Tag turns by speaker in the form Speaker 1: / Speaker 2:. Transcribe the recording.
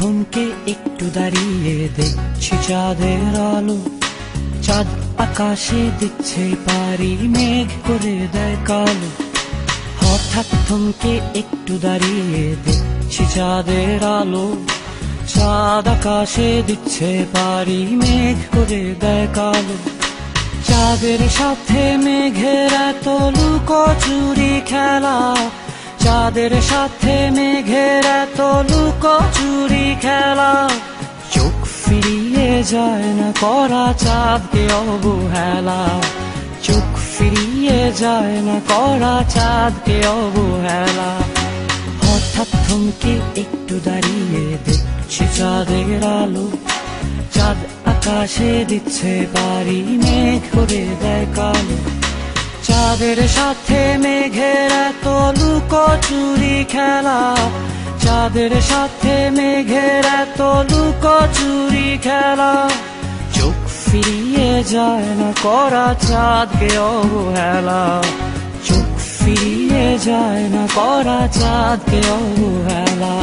Speaker 1: থমকে একটু দাঁড়িয়ে দেখছি চাঁদের আলো। চাঁদ আকাশে দিচ্ছে পারি, মেঘ করে দেয় কালো। হঠাৎ থমকে একটু দাঁড়িয়ে দেখছি চাঁদের আলো। চাঁদ আকাশে দিচ্ছে পারি, মেঘ করে দেয় কালো। চাঁদের সাথে মেঘের এত লুকোচুরি খেলা, চাঁদের সাথে মেঘের এত লুকোচুরি খেলা। চোখ ফিরিয়ে যায় না করা চাঁদকে অবহেলা, চোখ ফিরিয়ে যায় না করা চাঁদকে অবহেলা। হঠাৎ থমকে একটু দাঁড়িয়ে দেখছি চাঁদের আলো। চাঁদ আকাশে দিচ্ছে পারি, মেঘ করে দেয় কালো। চাঁদের সাথে মেঘের এত লুকোচুরি খেলা, চাঁদের সাথে মেঘের এত লুকোচুরি খেলা। চোখ ফিরিয়ে যায় না করা চাঁদকে অবহেলা, চোখ ফিরিয়ে যায় না করা চাঁদকে অবহেলা।